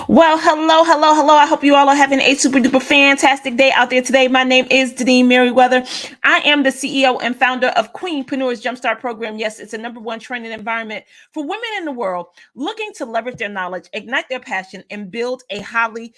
Well, hello, hello, hello. I hope you all are having a super duper fantastic day out there today. My name is Deneen Merriweather. I am the CEO and founder of Queenpreneurs Jumpstart Program. Yes, it's a number one training environment for women in the world looking to leverage their knowledge, ignite their passion, and build a highly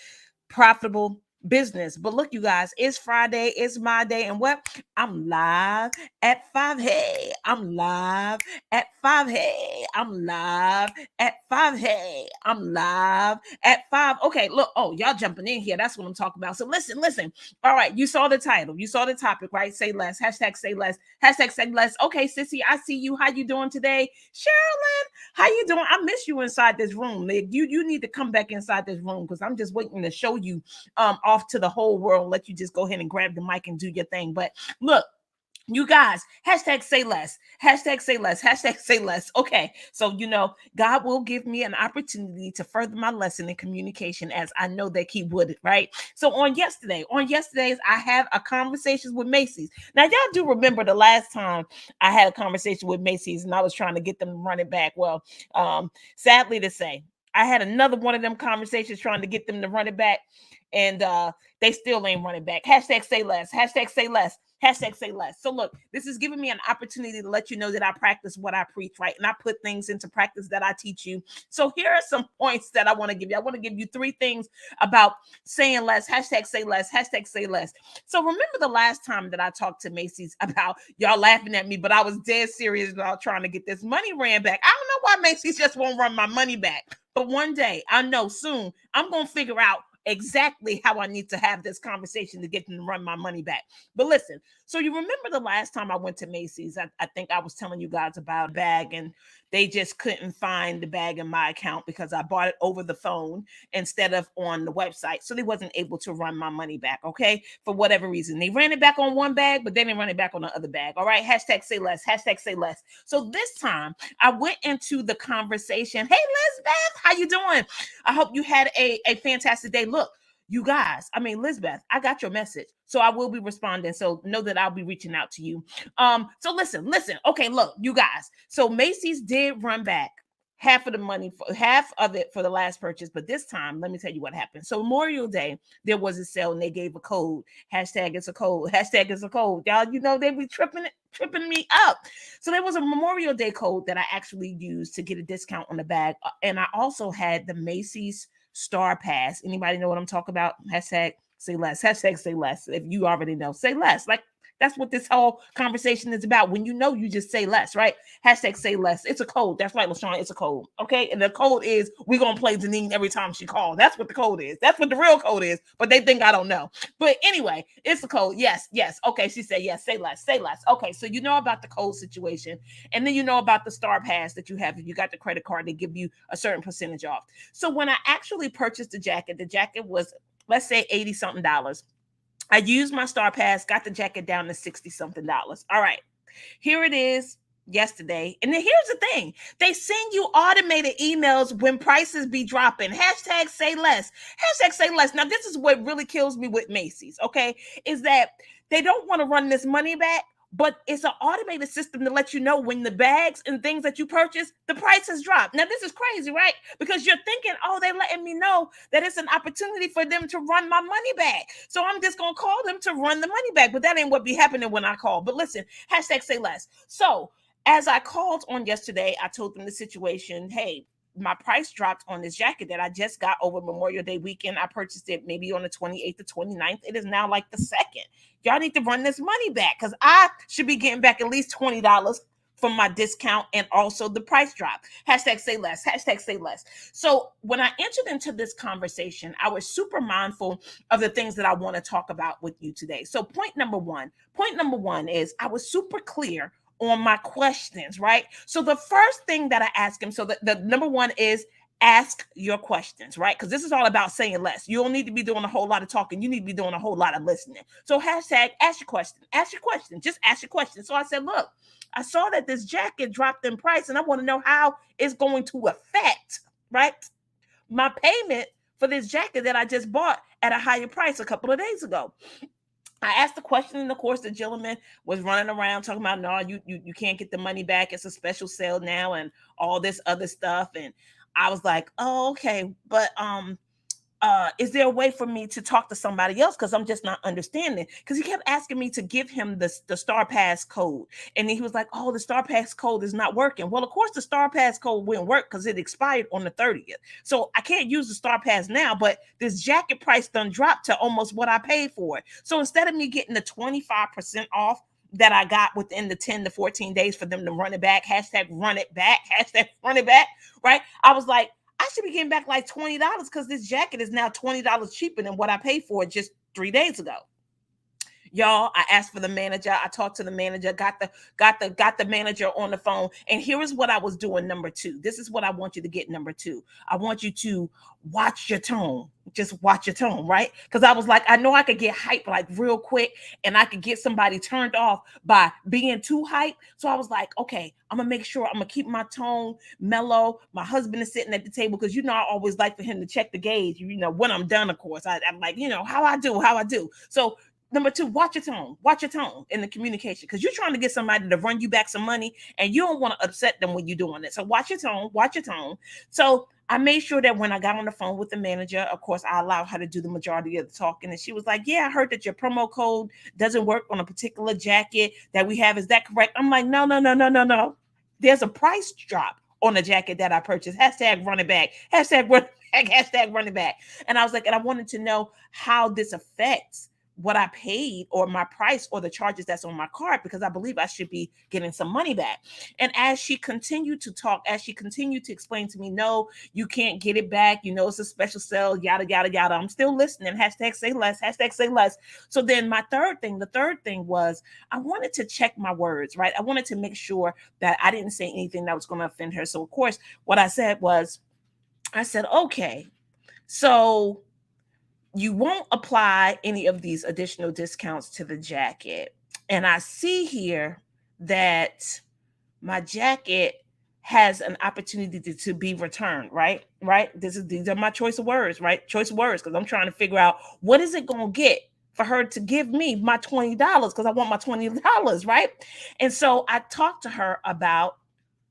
profitable business. But look, you guys, it's Friday, it's my day, and what? I'm live at 5. Hey, I'm live at 5. Hey, I'm live at 5. Hey, I'm live at 5. Okay, look, oh, y'all jumping in here. That's what I'm talking about. So listen. All right, you saw the title, you saw the topic, right? Say less, hashtag say less, hashtag say less. Okay, sissy, I see you. How you doing today? Sherilyn, how you doing? I miss you inside this room. Like, you need to come back inside this room because I'm just waiting to show you off to the whole world. Let you just go ahead and grab the mic and do your thing. But look, you guys, hashtag say less, hashtag say less, hashtag say less. Okay, so God will give me an opportunity to further my lesson in communication, as I know that He would, right? So on yesterday's, I had a conversation with Macy's. Now y'all do remember the last time I had a conversation with Macy's, and I was trying to get them to run it back. Well, sadly to say, I had another one of them conversations trying to get them to run it back, and they still ain't running back. Hashtag say less, hashtag say less, hashtag say less. So look, this is giving me an opportunity to let you know that I practice what I preach, right? And I put things into practice that I teach you. So here are some points that I want to give you. I want to give you 3 things about saying less, hashtag say less, hashtag say less. So remember the last time that I talked to Macy's about, y'all laughing at me, but I was dead serious about trying to get this money ran back. I don't know why Macy's just won't run my money back. But one day, I know soon, I'm going to figure out exactly how I need to have this conversation to get them to run my money back. But listen, so you remember the last time I went to Macy's, I think I was telling you guys about a bag, and they just couldn't find the bag in my account because I bought it over the phone instead of on the website. So they wasn't able to run my money back, okay? For whatever reason. They ran it back on one bag, but they didn't run it back on the other bag. All right, hashtag say less, hashtag say less. So this time I went into the conversation. Hey, Lisbeth, how you doing? I hope you had a fantastic day. Look, you guys, Lisbeth, I got your message. So I will be responding. So know that I'll be reaching out to you. So listen. Okay, look, you guys. So Macy's did run back half of the money, for half of it for the last purchase. But this time, let me tell you what happened. So Memorial Day, there was a sale and they gave a code. Hashtag it's a code. Hashtag it's a code. Y'all, they be tripping me up. So there was a Memorial Day code that I actually used to get a discount on the bag. And I also had the Macy's Star Pass. Anybody know what I'm talking about? Hashtag say less. Hashtag say less. If you already know, say less. Like, that's what this whole conversation is about. When you know, you just say less, right? Hashtag say less. It's a code. That's right, LaShawn. It's a code. Okay. And the code is we're going to play Deneen every time she calls. That's what the code is. That's what the real code is. But they think I don't know. But anyway, it's a code. Yes. Okay. She said, yes, say less. Say less. Okay. So you know about the code situation. And then you know about the Star Pass that you have. If you got the credit card, they give you a certain percentage off. So when I actually purchased the jacket was, let's say, 80 something dollars. I used my Star Pass, got the jacket down to 60 something dollars. All right, here it is yesterday. And then here's the thing, they send you automated emails when prices be dropping. Hashtag say less. Hashtag say less. Now, this is what really kills me with Macy's, okay, is that they don't want to run this money back. But it's an automated system to let you know when the bags and things that you purchase, the price has dropped. Now, this is crazy, right? Because you're thinking, oh, they're letting me know that it's an opportunity for them to run my money back. So I'm just going to call them to run the money back. But that ain't what be happening when I call. But listen, hashtag say less. So as I called on yesterday, I told them the situation. Hey, my price dropped on this jacket that I just got over Memorial Day weekend. I purchased it maybe on the 28th or 29th. It is now like the 2nd. Y'all need to run this money back because I should be getting back at least $20 from my discount and also the price drop. Hashtag say less. Hashtag say less. So when I entered into this conversation, I was super mindful of the things that I want to talk about with you today. So point number one is I was super clear on my questions, right? So the first thing that I ask him, so the number one is ask your questions, right? Because this is all about saying less. You don't need to be doing a whole lot of talking. You need to be doing a whole lot of listening. So hashtag ask your question. Ask your question. Just ask your question. So I said, look, I saw that this jacket dropped in price and I want to know how it's going to affect, right, my payment for this jacket that I just bought at a higher price a couple of days ago. I asked the question, and of course, the gentleman was running around talking about, no, you can't get the money back. It's a special sale now, and all this other stuff. And I was like, oh, okay, but is there a way for me to talk to somebody else? Because I'm just not understanding. Because he kept asking me to give him the Star Pass code. And then he was like, oh, the Star Pass code is not working. Well, of course, the Star Pass code wouldn't work because it expired on the 30th. So I can't use the Star Pass now, but this jacket price done dropped to almost what I paid for it. So instead of me getting the 25% off that I got within the 10 to 14 days for them to run it back, hashtag run it back, hashtag run it back, right? I was like, I should be getting back like $20 because this jacket is now $20 cheaper than what I paid for it just 3 days ago. Y'all, I asked for the manager. I talked to the manager, got the manager on the phone. And here is what I was doing. Number two. This is what I want you to get. Number two. I want you to watch your tone. Just watch your tone, right? Because I was like, I know I could get hyped like real quick and I could get somebody turned off by being too hyped. So I was like, okay, I'm gonna make sure I'm gonna keep my tone mellow. My husband is sitting at the table because I always like for him to check the gauge, when I'm done, of course. I'm like, how I do. So number two, watch your tone in the communication because you're trying to get somebody to run you back some money and you don't want to upset them when you're doing it. So watch your tone. So I made sure that when I got on the phone with the manager, of course, I allowed her to do the majority of the talking. And she was like, yeah, I heard that your promo code doesn't work on a particular jacket that we have. Is that correct? I'm like, no. There's a price drop on the jacket that I purchased. Hashtag run it back. Hashtag run it back. Hashtag run it back. And I was like, and I wanted to know how this affects what I paid or my price or the charges that's on my card because I believe I should be getting some money back. And as she continued to talk, as she continued to explain to me, no, you can't get it back. It's a special sale, yada, yada, yada. I'm still listening. Hashtag say less, hashtag say less. So then the third thing was I wanted to check my words, right? I wanted to make sure that I didn't say anything that was going to offend her. So of course, what I said was, okay, so you won't apply any of these additional discounts to the jacket. And I see here that my jacket has an opportunity to be returned, right? These are my choice of words, right? Choice of words, because I'm trying to figure out what is it going to get for her to give me my $20 because I want my $20, right? And so I talked to her about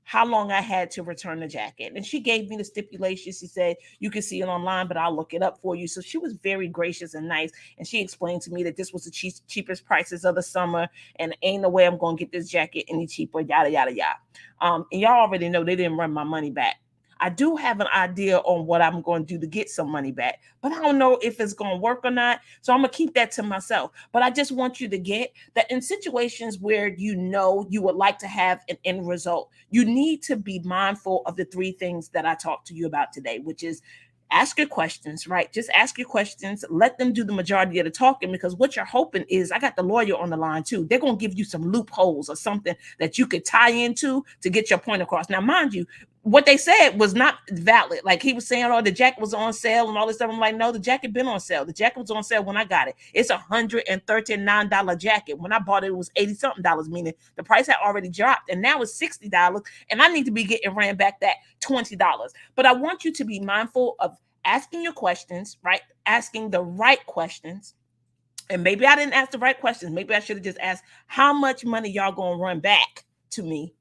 how long I had to return the jacket. And she gave me the stipulations. She said, you can see it online, but I'll look it up for you. So she was very gracious and nice. And she explained to me that this was the cheapest prices of the summer. And ain't no way I'm going to get this jacket any cheaper, yada, yada, yada. And y'all already know they didn't run my money back. I do have an idea on what I'm going to do to get some money back, but I don't know if it's going to work or not. So I'm going to keep that to myself. But I just want you to get that in situations where you would like to have an end result, you need to be mindful of the three things that I talked to you about today, which is ask your questions, right? Just ask your questions. Let them do the majority of the talking because what you're hoping is I got the lawyer on the line too. They're going to give you some loopholes or something that you could tie into to get your point across. Now, mind you, what they said was not valid. Like he was saying, oh, the jacket was on sale and all this stuff. I'm like, no, the jacket been on sale. The jacket was on sale when I got it. It's $139 jacket. When I bought it, it was $80-something, meaning the price had already dropped. And now it's $60. And I need to be getting ran back that $20. But I want you to be mindful of asking your questions, right? Asking the right questions. And maybe I didn't ask the right questions. Maybe I should have just asked, how much money y'all gonna run back to me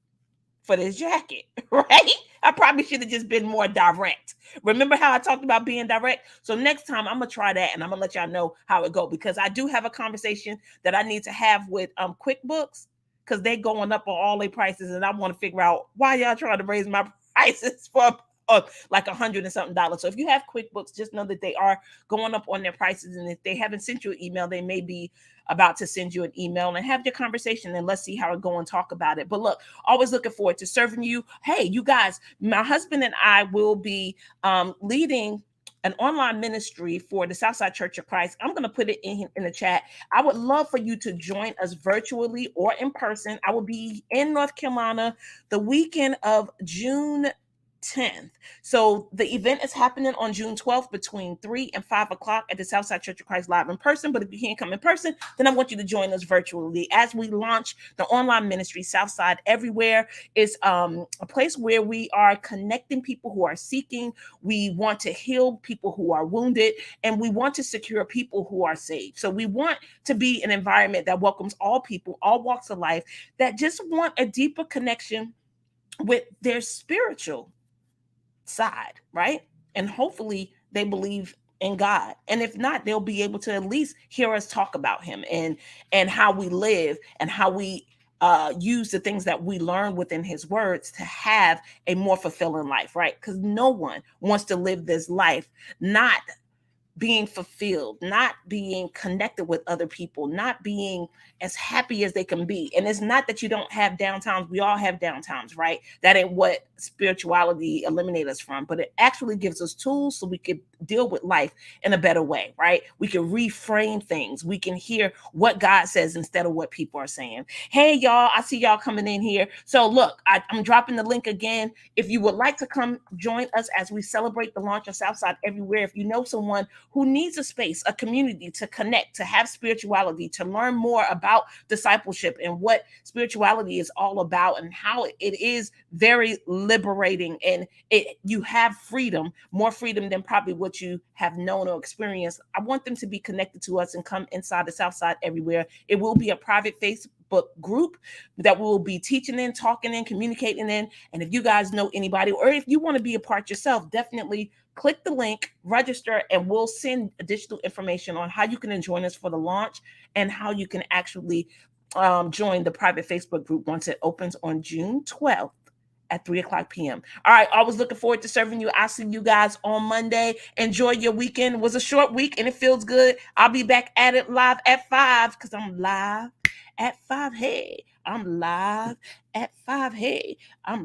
for this jacket, right? I probably should have just been more direct. Remember how I talked about being direct? So next time I'm gonna try that and I'm gonna let y'all know how it go because I do have a conversation that I need to have with QuickBooks because they're going up on all their prices and I want to figure out why y'all trying to raise my prices for like $100 and something. So if you have QuickBooks, just know that they are going up on their prices. And if they haven't sent you an email, they may be about to send you an email and have your conversation and let's see how it go and talk about it. But look, always looking forward to serving you. Hey, you guys, my husband and I will be leading an online ministry for the Southside Church of Christ. I'm going to put it in the chat. I would love for you to join us virtually or in person. I will be in North Carolina the weekend of June 10th. So the event is happening on June 12th between 3 and 5 o'clock at the Southside Church of Christ live in person. But if you can't come in person, then I want you to join us virtually as we launch the online ministry. Southside Everywhere is a place where we are connecting people who are seeking. We want to heal people who are wounded, and we want to secure people who are saved. So we want to be an environment that welcomes all people, all walks of life, that just want a deeper connection with their spiritual side, right? And hopefully they believe in God. And if not, they'll be able to at least hear us talk about him and how we live and how we use the things that we learn within his words to have a more fulfilling life, right? Because no one wants to live this life not being fulfilled, not being connected with other people, not being as happy as they can be. And it's not that you don't have downtimes. We all have downtimes, right? That ain't what spirituality eliminates us from, but it actually gives us tools so we could deal with life in a better way, right? We can reframe things. We can hear what God says instead of what people are saying. Hey, y'all, I see y'all coming in here. So look, I'm dropping the link again. If you would like to come join us as we celebrate the launch of Southside Everywhere, if you know someone who needs a space, a community to connect, to have spirituality, to learn more about discipleship and what spirituality is all about and how it is very liberating, and you have freedom, more freedom than probably what you have known or experienced. I want them to be connected to us and come inside the Southside Everywhere. It will be a private Facebook group that we will be teaching in, talking in, communicating in. And if you guys know anybody, or if you want to be a part yourself, definitely click the link, register, and we'll send additional information on how you can join us for the launch and how you can actually join the private Facebook group once it opens on June 12th at 3:00 p.m. All right, always looking forward to serving you. I'll see you guys on Monday. Enjoy your weekend. It was a short week and it feels good. I'll be back at it live at 5 because I'm live at 5. Hey, I'm live at 5. Hey, I'm